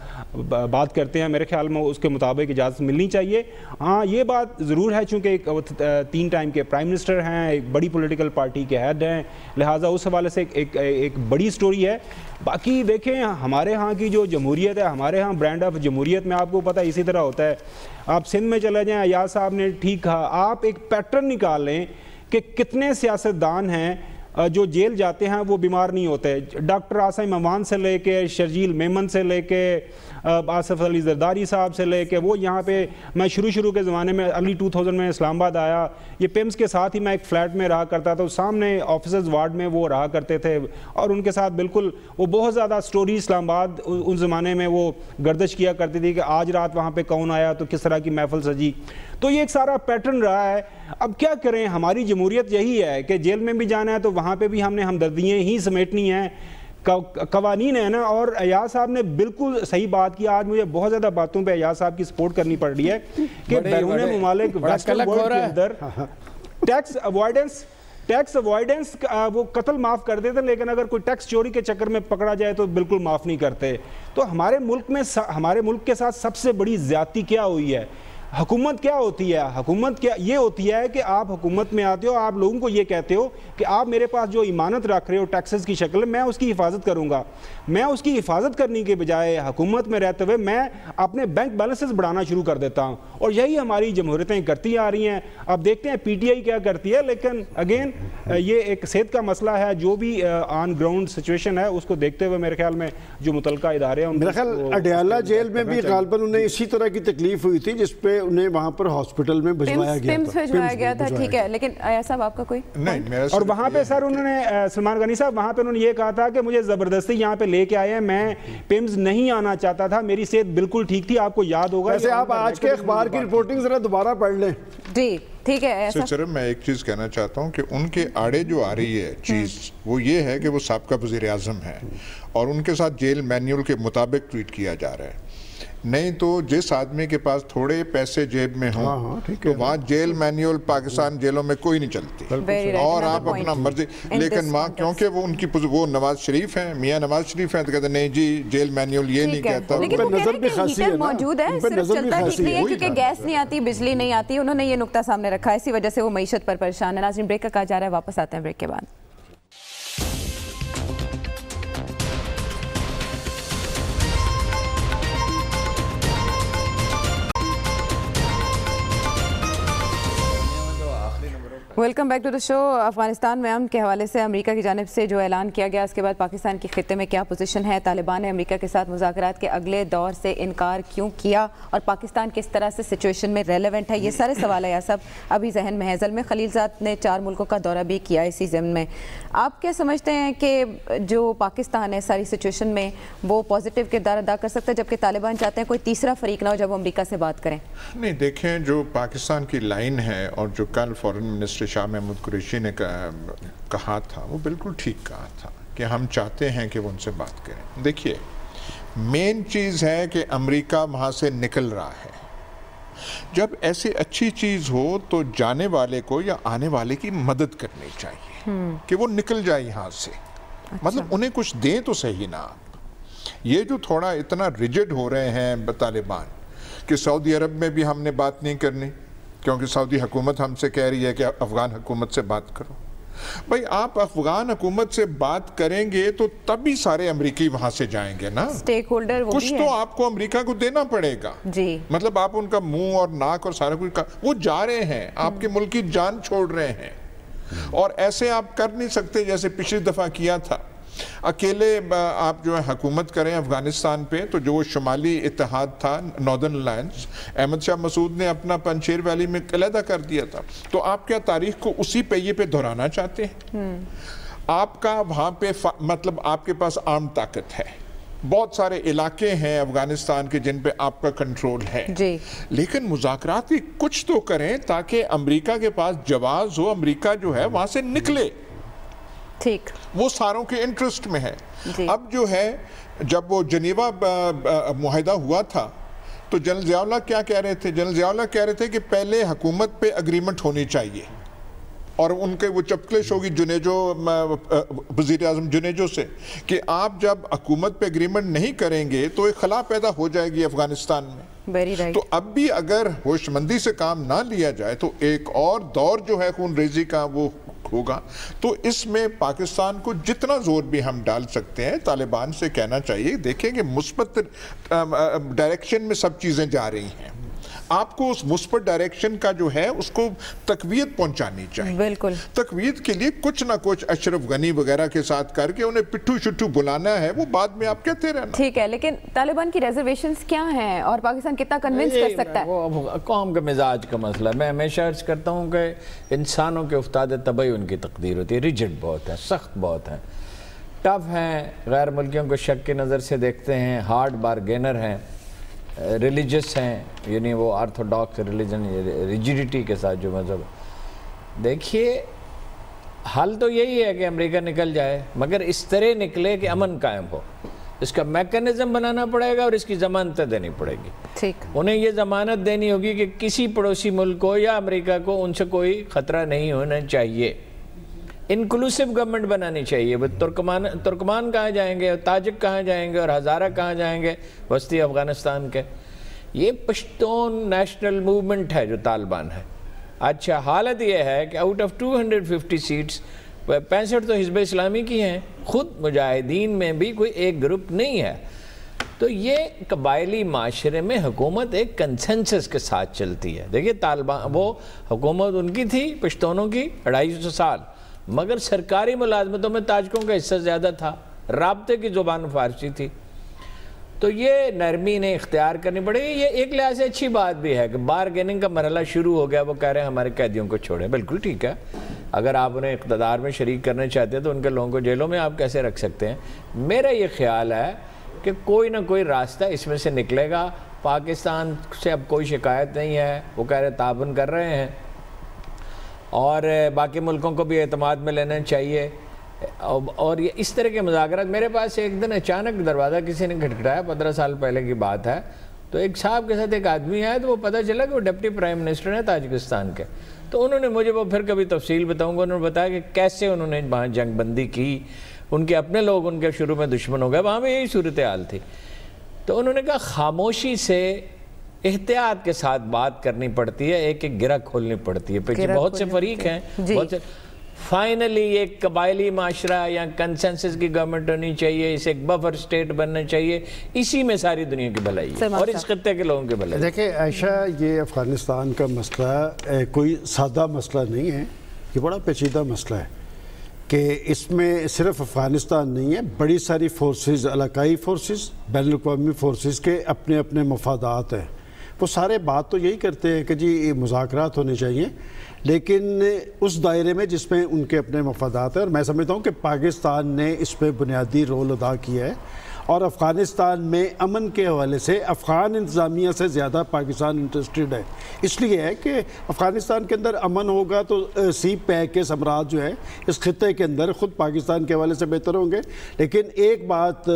بات کرتے ہیں, میرے خیال میں اس کے مطابق اجازت ملنی چاہیے. ہاں یہ بات ضرور ہے چونکہ ایک 3 ٹائم کے پرائم منسٹر ہیں, ایک بڑی پولیٹیکل پارٹی کے ہیڈ ہیں, لہٰذا اس حوالے سے ایک بڑی سٹوری ہے. باقی دیکھیں ہمارے ہاں کی جو جمہوریت ہے, ہمارے ہاں برانڈ آف جمہوریت میں آپ کو پتہ اسی طرح ہوتا ہے. آپ سندھ میں چلے جائیں, ایاز صاحب نے ٹھیک کہا, آپ ایک پیٹرن نکال لیں کہ کتنے سیاستدان ہیں جو جیل جاتے ہیں وہ بیمار نہیں ہوتے. ڈاکٹر عاصم امان سے لے کے شرجیل میمن سے لے کے آصف علی زرداری صاحب سے لے کے, وہ یہاں پہ میں شروع کے زمانے میں ارلی 2000 میں اسلام آباد آیا, یہ پیمز کے ساتھ ہی میں ایک فلیٹ میں رہا کرتا تھا, سامنے آفیسرز وارڈ میں وہ رہا کرتے تھے, اور ان کے ساتھ بالکل وہ بہت زیادہ سٹوری اسلام آباد ان زمانے میں وہ گردش کیا کرتی تھی کہ آج رات وہاں پہ کون آیا, تو کس طرح کی محفل سجی. تو یہ ایک سارا پیٹرن رہا ہے. اب کیا کریں, ہماری جمہوریت یہی ہے کہ جیل میں بھی جانا ہے تو وہاں پہ بھی ہم نے ہمدردیاں ہی سمیٹنی ہیں, قوانین ہے نا. اور ایاز صاحب نے بالکل صحیح بات کی. آج مجھے بہت زیادہ باتوں پہ ایاز صاحب کی سپورٹ کرنی پڑ رہی ہے کہ بیرون ممالک ویسٹرن ورلڈ کے اندر ٹیکس اوائیڈنس وہ قتل معاف کر دیتے, لیکن اگر کوئی ٹیکس چوری کے چکر میں پکڑا جائے تو بالکل معاف نہیں کرتے. تو ہمارے ملک کے ساتھ سب سے بڑی زیادتی کیا ہوئی ہے؟ حکومت کیا ہوتی ہے؟ حکومت کیا یہ ہوتی ہے کہ آپ حکومت میں آتے ہو, آپ لوگوں کو یہ کہتے ہو کہ آپ میرے پاس جو امانت رکھ رہے ہو ٹیکسز کی شکل میں اس کی حفاظت کروں گا. میں اس کی حفاظت کرنے کے بجائے حکومت میں رہتے ہوئے میں اپنے بینک بیلنسز بڑھانا شروع کر دیتا ہوں, اور یہی ہماری جمہوریتیں کرتی آ رہی ہیں. اب دیکھتے ہیں پی ٹی آئی کیا کرتی ہے, لیکن اگین یہ ایک صحت کا مسئلہ ہے. جو بھی آن گراؤنڈ سچویشن ہے اس کو دیکھتے ہوئے میرے خیال میں جو متعلقہ ادارے ہیں, میرا خیال اڈیالہ جیل میں بھی غالباً انہیں اسی طرح کی تکلیف ہوئی تھی جس پہ انہیں وہاں پر ہاسپٹل میں بھجوایا گیا پمس تھا. بھجوایا گیا تھا, ٹھیک ہے, لیکن ایسا صاحب آپ کا کوئی نہیں میرا اور وہاں پہ سر انہوں نے سلمان غنی صاحب وہاں پہ انہوں نے یہ کہا تھا کہ مجھے زبردستی یہاں پہ لے کے آئے ہیں, میں پمز نہیں آنا چاہتا تھا, میری صحت بالکل ٹھیک تھی. آپ کو یاد ہوگا ویسے آپ آج کے اخبار کی رپورٹنگ ذرا دوبارہ پڑھ لیں. جی ٹھیک ہے. ایسا صرف میں ایک چیز کہنا چاہتا ہوں کہ ان کے آڑے جو آ رہی ہے چیز وہ یہ ہے کہ وہ سابقہ وزیر اعظم ہے اور ان کے ساتھ جیل مینیول کے مطابق ٹویٹ کیا جا رہا ہے. نہیں تو جس آدمی کے پاس تھوڑے پیسے جیب میں ہوں تو وہاں جیل مینیول پاکستان جیلوں میں کوئی نہیں چلتی اور آپ اپنا مرضی. لیکن وہاں کیونکہ وہ ان کی وہ نواز شریف ہیں, میاں نواز شریف ہیں, تو کہتے ہیں نہیں جی جیل مینیول یہ نہیں کہتا. لیکن وہ کہہ رہے ہیں کہ ہیٹر موجود ہے, صرف چلتا ٹھیک نہیں ہے کیونکہ گیس نہیں آتی, بجلی نہیں آتی. انہوں نے یہ نقطہ سامنے رکھا ہے, اسی وجہ سے وہ معیشت پر پریشان ہے. ناظرین بریک کا کہا جا رہا ہے, واپس آتے ہیں بریک کے بعد. ویلکم بیک ٹو دا شو. افغانستان میں امن کے حوالے سے امریکہ کی جانب سے جو اعلان کیا گیا, اس کے بعد پاکستان کی خطے میں کیا پوزیشن ہے, طالبان نے امریکہ کے ساتھ مذاکرات کے اگلے دور سے انکار کیوں کیا, اور پاکستان کس طرح سے سچویشن میں ریلیونٹ ہے, یہ سارے سوال ہے سب ابھی ذہن میں ہے. زلمے خلیلزاد نے 4 ملکوں کا دورہ بھی کیا اسی ضمن میں. آپ کیا سمجھتے ہیں کہ جو پاکستان ہے ساری سچویشن میں وہ پازیٹیو کردار ادا کر سکتا ہے, جبکہ طالبان چاہتے ہیں کوئی تیسرا فریق نہ ہو جب وہ امریکہ سے بات کریں؟ نہیں دیکھیں, جو پاکستان کی لائن ہے اور جو کل فارن منسٹر شاہ محمود قریشی نے کہا تھا وہ بالکل ٹھیک کہا تھا کہ ہم چاہتے ہیں کہ وہ ان سے بات کریں. دیکھیے مین چیز ہے کہ امریکہ وہاں سے نکل رہا ہے. جب ایسی اچھی چیز ہو تو جانے والے کو یا آنے والے کی مدد کرنی چاہیے کہ وہ نکل جائے یہاں سے. مطلب انہیں کچھ دیں تو صحیح نا. آپ یہ جو تھوڑا اتنا ریجڈ ہو رہے ہیں طالبان کہ سعودی عرب میں بھی ہم نے بات نہیں کرنی کیونکہ سعودی حکومت ہم سے کہہ رہی ہے کہ افغان حکومت سے بات کرو. بھئی آپ افغان حکومت سے بات کریں گے تو تب ہی سارے امریکی وہاں سے جائیں گے نا. سٹیک ہولڈر وہ کچھ تو آپ کو امریکہ کو دینا پڑے گا. جی مطلب آپ ان کا منہ اور ناک اور سارا کچھ وہ جا رہے ہیں, آپ کے ملک کی جان چھوڑ رہے ہیں, اور ایسے آپ کر نہیں سکتے جیسے پچھلی دفعہ کیا تھا. اکیلے آپ جو ہے حکومت کریں افغانستان پہ, تو جو شمالی اتحاد تھا ناردرن الائنس, احمد شاہ مسعود نے اپنا پنچیر ویلی میں علیحدہ کر دیا تھا. تو آپ کیا تاریخ کو اسی پہیے پہ دہرانا چاہتے ہیں؟ آپ کا وہاں پہ مطلب آپ کے پاس عام طاقت ہے, بہت سارے علاقے ہیں افغانستان کے جن پہ آپ کا کنٹرول ہے جی, لیکن مذاکرات بھی کچھ تو کریں تاکہ امریکہ کے پاس جواز ہو, امریکہ جو ہے وہاں سے نکلے. ٹھیک, وہ ساروں کے انٹرسٹ میں ہے. اب جو ہے جب وہ جنیوا معاہدہ ہوا تھا تو جنرل ضیاء اللہ کیا کہہ رہے تھے؟ جنرل ضیاء اللہ کہہ رہے تھے کہ پہلے حکومت پہ اگریمنٹ ہونی چاہیے, اور ان کے وہ چپکلش ہوگی جنیجو وزیر اعظم جنیجو سے کہ آپ جب حکومت پہ اگریمنٹ نہیں کریں گے تو ایک خلا پیدا ہو جائے گی افغانستان میں. Very right. تو اب بھی اگر ہوش مندی سے کام نہ لیا جائے تو ایک اور دور جو ہے خون ریزی کا وہ ہوگا. تو اس میں پاکستان کو جتنا زور بھی ہم ڈال سکتے ہیں طالبان سے کہنا چاہیے دیکھیں کہ مثبت ڈائریکشن میں سب چیزیں جا رہی ہیں, آپ کو اس مثبت ڈائریکشن کا جو ہے اس کو تقویت پہنچانی چاہیے. بالکل, تقویت کے لیے کچھ نہ کچھ اشرف غنی وغیرہ کے ساتھ کر کے انہیں پٹھو شٹھو بلانا ہے, وہ بعد میں آپ کہتے رہنا. ٹھیک ہے, لیکن طالبان کی ریزرویشنز کیا ہیں اور پاکستان کتنا کنونس کر سکتا ہے؟ وہ قوم کے مزاج کا مسئلہ ہے. میں ہمیشہ عرض کرتا ہوں کہ انسانوں کے افتاد طبعی ان کی تقدیر ہوتی ہے. ریجڈ بہت ہے, سخت بہت ہیں, ٹف ہیں, غیر ملکیوں کو شک کی نظر سے دیکھتے ہیں, ہارڈ بارگینر ہیں, ریلیجس ہیں, یعنی وہ آرتھوڈاکس ریلیجن ریجیڈیٹی کے ساتھ جو مذہب. دیکھیے حل تو یہی ہے کہ امریکہ نکل جائے, مگر اس طرح نکلے کہ امن قائم ہو. اس کا میکانزم بنانا پڑے گا اور اس کی ضمانتیں دینی پڑے گی. ٹھیک, انہیں یہ ضمانت دینی ہوگی کہ کسی پڑوسی ملک کو یا امریکہ کو ان سے کوئی خطرہ نہیں ہونا چاہیے. انکلوسیو گورنمنٹ بنانی چاہیے. ترکمان کہاں جائیں گے, تاجک کہاں جائیں گے, اور ہزارہ کہاں جائیں گے وسطی افغانستان کے. یہ پشتون نیشنل موومنٹ ہے جو طالبان ہے. اچھا, حالت یہ ہے کہ آؤٹ آف 250 سیٹس 65 تو حزب اسلامی کی ہیں, خود مجاہدین میں بھی کوئی ایک گروپ نہیں ہے. تو یہ قبائلی معاشرے میں حکومت ایک کنسنسس کے ساتھ چلتی ہے. دیکھیے طالبان وہ حکومت ان کی تھی پشتونوں کی 250 سال, مگر سرکاری ملازمتوں میں تاجکوں کا حصہ زیادہ تھا, رابطے کی زبان فارسی تھی. تو یہ نرمی نے اختیار کرنی پڑے گی. یہ ایک لحاظ سے اچھی بات بھی ہے کہ بارگیننگ کا مرحلہ شروع ہو گیا. وہ کہہ رہے ہیں ہمارے قیدیوں کو چھوڑیں. بالکل ٹھیک ہے, اگر آپ انہیں اقتدار میں شریک کرنا چاہتے ہیں تو ان کے لوگوں کو جیلوں میں آپ کیسے رکھ سکتے ہیں. میرا یہ خیال ہے کہ کوئی نہ کوئی راستہ اس میں سے نکلے گا. پاکستان سے اب کوئی شکایت نہیں ہے, وہ کہہ رہے تعاون کر رہے ہیں, اور باقی ملکوں کو بھی اعتماد میں لینا چاہیے. اور یہ اس طرح کے مذاکرات, میرے پاس ایک دن اچانک دروازہ کسی نے کھٹکھٹایا, 15 سال پہلے کی بات ہے, تو ایک صاحب کے ساتھ ایک آدمی آیا, تو وہ پتہ چلا کہ وہ ڈپٹی پرائم منسٹر ہیں تاجکستان کے. تو انہوں نے مجھے, وہ پھر کبھی تفصیل بتاؤں گا, انہوں نے بتایا کہ کیسے انہوں نے وہاں جنگ بندی کی. ان کے اپنے لوگ ان کے شروع میں دشمن ہو گئے, وہاں بھی یہی صورتحال تھی. تو انہوں نے کہا خاموشی سے احتیاط کے ساتھ بات کرنی پڑتی ہے, ایک ایک گرہ کھولنی پڑتی ہے. پیچھے بہت سے فریق ہیں, بہت سے. فائنلی ایک قبائلی معاشرہ یا کنسنسس کی گورنمنٹ ہونی چاہیے, اسے ایک بفر اسٹیٹ بننا چاہیے. اسی میں ساری دنیا کی بھلائی ہے اور اس خطے کے لوگوں کی بھلائی. دیکھیں عائشہ, یہ افغانستان کا مسئلہ کوئی سادہ مسئلہ نہیں ہے, یہ بڑا پیچیدہ مسئلہ ہے کہ اس میں صرف افغانستان نہیں ہے, بڑی ساری فورسز, علاقائی فورسز, بین الاقوامی فورسز کے اپنے اپنے مفادات ہیں. وہ سارے بات تو یہی کرتے ہیں کہ جی مذاکرات ہونے چاہیے, لیکن اس دائرے میں جس میں ان کے اپنے مفادات ہیں. اور میں سمجھتا ہوں کہ پاکستان نے اس پہ بنیادی رول ادا کیا ہے, اور افغانستان میں امن کے حوالے سے افغان انتظامیہ سے زیادہ پاکستان انٹرسٹڈ ہے. اس لیے ہے کہ افغانستان کے اندر امن ہوگا تو سی پیک کے ثمرات جو ہے اس خطے کے اندر خود پاکستان کے حوالے سے بہتر ہوں گے. لیکن ایک بات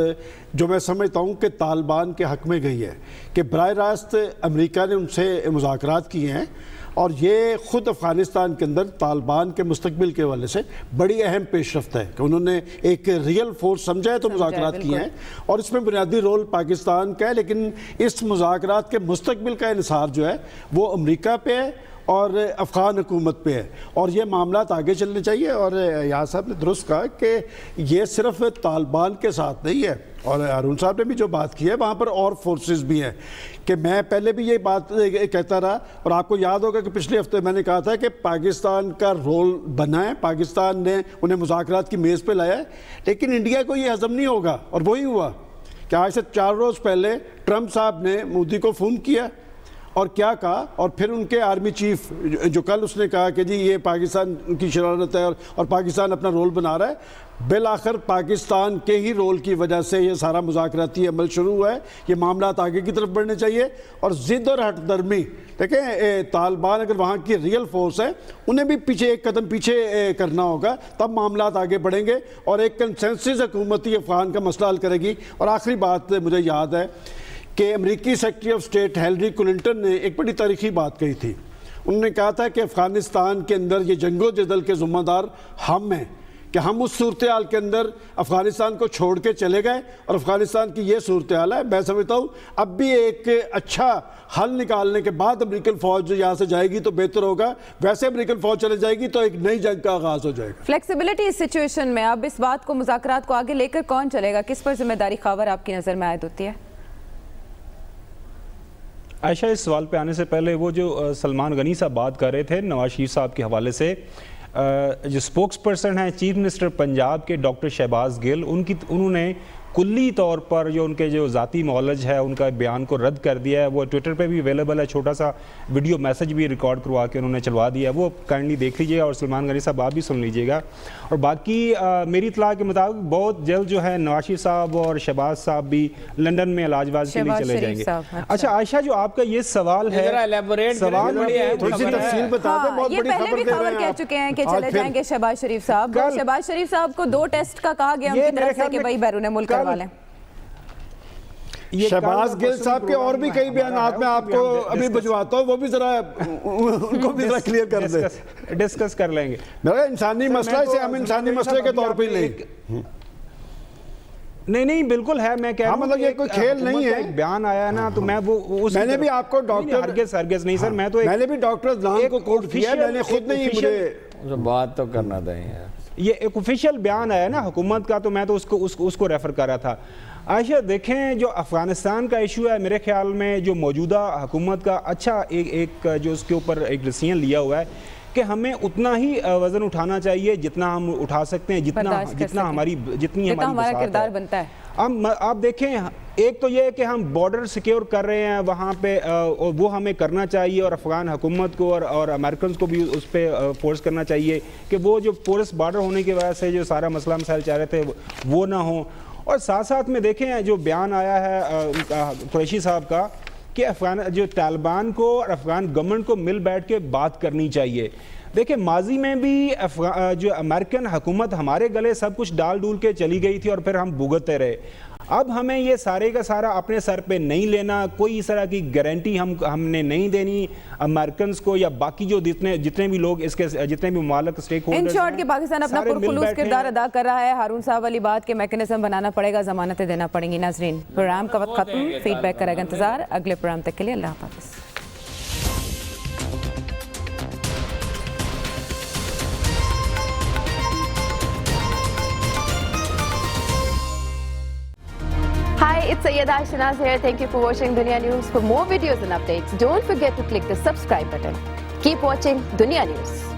جو میں سمجھتا ہوں کہ طالبان کے حق میں گئی ہے کہ براہ راست امریکہ نے ان سے مذاکرات کیے ہیں, اور یہ خود افغانستان کے اندر طالبان کے مستقبل کے حوالے سے بڑی اہم پیش رفت ہے کہ انہوں نے ایک ریئل فورس سمجھا ہے تو مذاکرات کیے ہیں, اور اس میں بنیادی رول پاکستان کا ہے. لیکن اس مذاکرات کے مستقبل کا انحصار جو ہے وہ امریکہ پہ ہے اور افغان حکومت پہ ہے, اور یہ معاملات آگے چلنے چاہیے. اور یہاں صاحب نے درست کہا کہ یہ صرف طالبان کے ساتھ نہیں ہے, اور ہارون صاحب نے بھی جو بات کی ہے وہاں پر اور فورسز بھی ہیں. کہ میں پہلے بھی یہ بات کہتا رہا, اور آپ کو یاد ہوگا کہ پچھلے ہفتے میں نے کہا تھا کہ پاکستان کا رول بنا ہے, پاکستان نے انہیں مذاکرات کی میز پہ لایا ہے, لیکن انڈیا کو یہ ہضم نہیں ہوگا. اور وہی ہوا کہ آج سے 4 روز پہلے ٹرمپ صاحب نے مودی کو فون کیا اور کیا کہا, اور پھر ان کے آرمی چیف جو کل اس نے کہا کہ جی یہ پاکستان کی شرارت ہے اور پاکستان اپنا رول بنا رہا ہے. بالآخر پاکستان کے ہی رول کی وجہ سے یہ سارا مذاکراتی عمل شروع ہوا ہے. یہ معاملات آگے کی طرف بڑھنے چاہیے, اور ضد اور ہٹ درمی, دیکھیں طالبان اگر وہاں کی ریئل فورس ہے انہیں بھی پیچھے ایک قدم پیچھے کرنا ہوگا, تب معاملات آگے بڑھیں گے اور ایک کنسنسس حکومتی افغان کا مسئلہ حل کرے گی. اور آخری بات مجھے یاد ہے کہ امریکی secretary of state Hillary Clinton نے ایک بڑی تاریخی بات کہی تھی. انہوں نے کہا تھا کہ افغانستان کے اندر یہ جنگ و جدل کے ذمہ دار ہم ہیں, کہ ہم اس صورتحال کے اندر افغانستان کو چھوڑ کے چلے گئے, اور افغانستان کی یہ صورتحال ہے. میں سمجھتا ہوں اب بھی ایک اچھا حل نکالنے کے بعد امریکن فوج یہاں سے جائے گی تو بہتر ہوگا. ویسے امریکن فوج چلے جائے گی تو ایک نئی جنگ کا آغاز ہو جائے گا. فلیکسیبلٹی اس سچویشن میں اب اس بات کو, مذاکرات کو آگے لے کر کون چلے گا, کس پر ذمہ داری خاور آپ کی نظر میں عائد ہوتی ہے؟ عائشہ, اس سوال پہ آنے سے پہلے وہ جو سلمان غنی صاحب بات کر رہے تھے نواز شریف صاحب کے حوالے سے, جو سپوکس پرسن ہیں چیف منسٹر پنجاب کے ڈاکٹر شہباز گل, انہوں نے کلی طور پر جو ان کے جو ذاتی معالج ہے ان کا بیان کو رد کر دیا ہے. وہ ٹویٹر پہ بھی اویلیبل ہے, چھوٹا سا ویڈیو میسج بھی ریکارڈ کروا کے انہوں نے چلوا دیا ہے, وہ کائنڈلی دیکھ لیجیے, اور سلمان غنی صاحب آپ بھی سن لیجیے گا. اور باقی میری اطلاع کے مطابق بہت جلد جو ہے نواز شریف صاحب اور شہباز صاحب بھی لندن میں علاج واج کے لیے چلے جائیں گے. اچھا عائشہ, جو آپ کا یہ سوال ہے, سوال تھوڑی سی تفصیل بتا دیں, بہت بڑی خبر دے رہے ہیں. کہہ چکے ہیں کہ چلے جائیں گے شہباز شریف صاحب. شہباز شریف صاحب کو 2 ٹیسٹ کا کہا گیا ان کی طرف سے کہ بھائی بیرون ملک کروا لیں. شہباز گل صاحب کے اور بھی کئی بیانات میں آپ کو ابھی بھجواتا ہوں, وہ بھی ذرا ان کو بھی ذرا کلیئر کر دیں, ڈسکس کر لیں گے. میرا انسانی مسئلہ اسے ہم انسانی مسئلے کے طور پہ ہی لیں. نہیں بالکل ہے, میں کہہ رہا ہوں مطلب یہ کوئی کھیل نہیں ہے. ایک بیان آیا نا, تو میں وہ میں نے بھی آپ کو ڈاکٹر ہرگز نہیں سر, میں نے بھی ڈاکٹر نام کو کوٹ کیا, میں نے خود نہیں, مجھے بات تو کرنا تھا. یہ ایک آفیشیل بیان آیا نا حکومت کا, تو میں تو اس کو ریفر کر رہا تھا. عائشہ دیکھیں, جو افغانستان کا ایشو ہے, میرے خیال میں جو موجودہ حکومت کا اچھا ایک جو اس کے اوپر ایک ڈیسیژن لیا ہوا ہے کہ ہمیں اتنا ہی وزن اٹھانا چاہیے جتنا ہم اٹھا سکتے ہیں, جتنا ہماری ہمارا کردار بنتا ہے. آپ دیکھیں, ایک تو یہ ہے کہ ہم بارڈر سیکیور کر رہے ہیں وہاں پہ, وہ ہمیں کرنا چاہیے, اور افغان حکومت کو اور امریکنز کو بھی اس پہ فورس کرنا چاہیے کہ وہ جو پورس بارڈر ہونے کی وجہ سے جو سارا مسئلہ مسائل چاہ رہے تھے وہ نہ ہوں. اور ساتھ ساتھ میں دیکھیں جو بیان آیا ہے قریشی صاحب کا کہ جو طالبان کو اور افغان گورنمنٹ کو مل بیٹھ کے بات کرنی چاہیے. دیکھیں ماضی میں بھی جو امریکن حکومت ہمارے گلے سب کچھ ڈال ڈول کے چلی گئی تھی اور پھر ہم بھگتتے رہے. اب ہمیں یہ سارے کا سارا اپنے سر پہ نہیں لینا, کوئی اس طرح کی گارنٹی ہم نے نہیں دینی امریکنز کو یا باقی جو جتنے بھی لوگ اس کے جتنے بھی ممالک اسٹیک ہولڈرز ہیں. ان شارٹ کہ پاکستان اپنا پرخلوص کردار ادا کر رہا ہے. ہارون صاحب والی بات کے میکنزم بنانا پڑے گا, ضمانتیں دینا پڑیں گی. ناظرین پروگرام کا وقت ختم, فیڈ بیک کرے گا انتظار اگلے پروگرام تک کے لیے. اللہ حافظ. Hi, it's Sayyeda Shanaz here. Thank you for watching Dunya News. For more videos and updates, don't forget to click the subscribe button. Keep watching Dunya News.